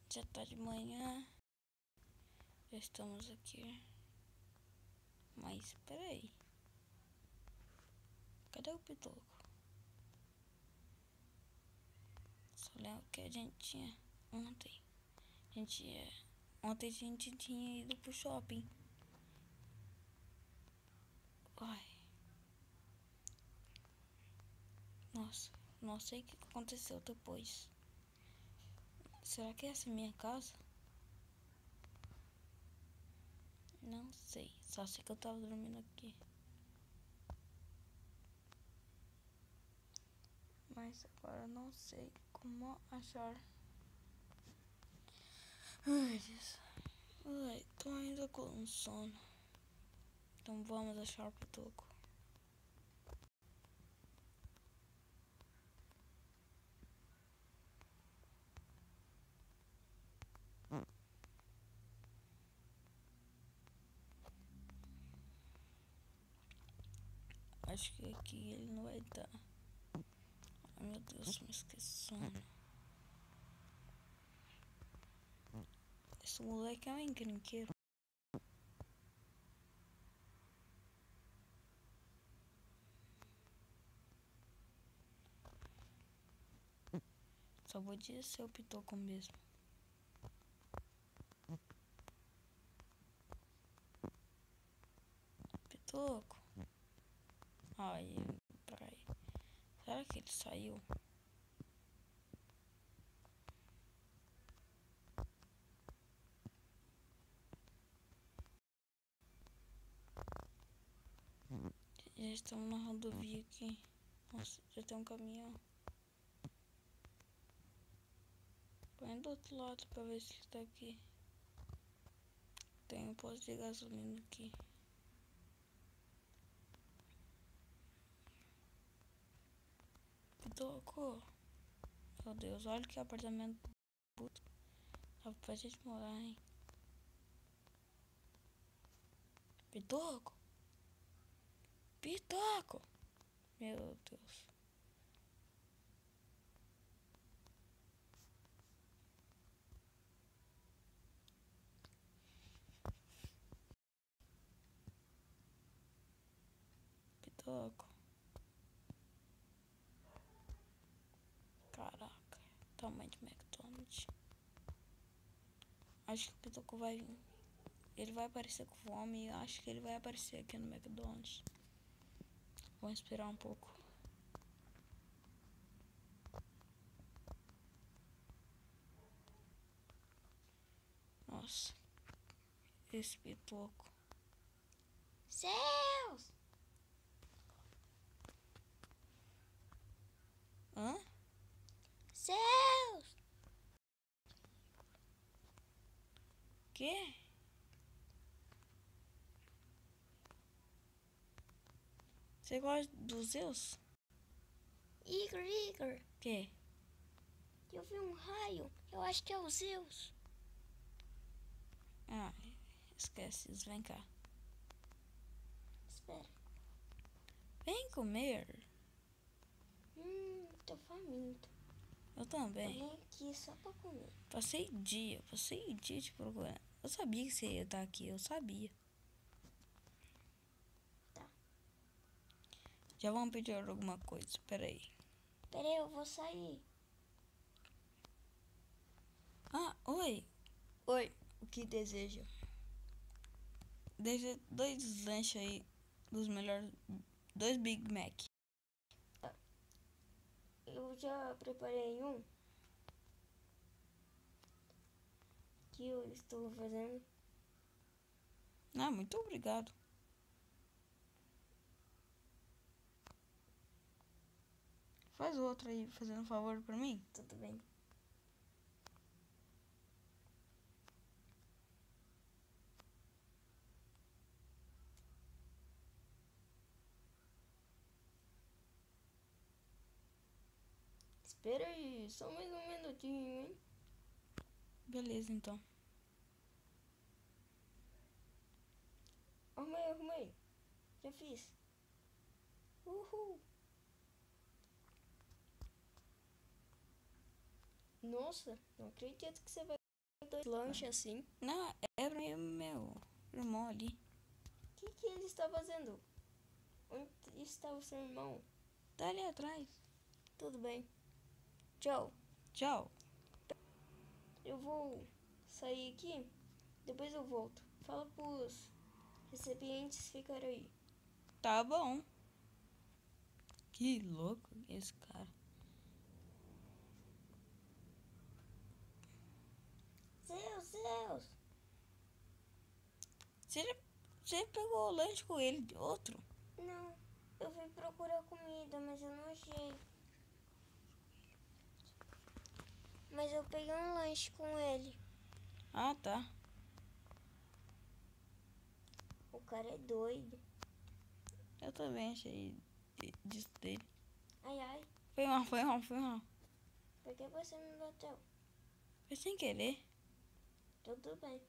Já tá de manhã. Já estamos aqui. Mas peraí. Cadê o Pitoco? Só lembro que a gente tinha ontem. Ontem a gente tinha ido pro shopping. Ai. Nossa, não sei o que aconteceu depois. Será que essa é a minha casa? Não sei. Só sei que eu tava dormindo aqui. Mas agora não sei como achar. Ai, Deus. Ai, tô ainda com sono. Então vamos achar o Pitoco. Acho que aqui ele não vai estar. Ai, meu Deus, me esqueci sono. Esse moleque é um encrenqueiro. Só podia ser o Pitoco mesmo. Pitoco. Ai, peraí. Será que ele saiu? Já estamos na rodovia aqui. Nossa, já tem um caminhão. Põe do outro lado pra ver se ele tá aqui. Tem um posto de gasolina aqui. Pitoco. Meu Deus, olha que apartamento puto. Dá pra gente morar, hein? Pitoco. Pitoco. Meu Deus. Pitoco. Caraca. Tamanho de McDonald's. Acho que o Pitoco vai vir. Ele vai aparecer com fome e acho que ele vai aparecer aqui no McDonald's. Vamos esperar um pouco. Nossa. Esse Pitoco. Céus! Hã? Céus! Quê? Você gosta dos Zeus? Igor. Quê? Eu vi um raio. Eu acho que é o Zeus. Ah, esquece isso. Vem cá. Espera. Vem comer. Tô faminto. Eu também. Eu vim aqui só pra comer. Passei dia te procurando. Eu sabia que você ia estar aqui, eu sabia. Tá. Já vamos pedir alguma coisa, peraí. Peraí, eu vou sair. Ah, oi. Oi, o que deseja? Deixa 2 lanches aí, dos melhores, 2 Big Mac. Eu já preparei um. Que eu estou fazendo. Ah, muito obrigado. Faz outro aí, fazendo um favor pra mim. Tudo bem. Espera aí, só mais um minutinho, hein? Beleza, então. Arrumei. Já fiz. Uhul. Nossa, não acredito que você vai dois lanches assim. Não, é pra meu irmão ali. O que ele está fazendo? Onde está o seu irmão? Tá ali atrás. Tudo bem. Tchau. Tchau. Eu vou sair aqui. Depois eu volto. Fala pros recipientes ficarem aí. Tá bom. Que louco esse cara. Zeus. Você pegou o lanche com ele de outro? Não, eu fui procurar comida, mas eu não achei. Mas eu peguei um lanche com ele. Ah, tá. O cara é doido. Eu também achei disso dele. Ai. Foi mal. Por que você me bateu? Foi sem querer. Tudo bem.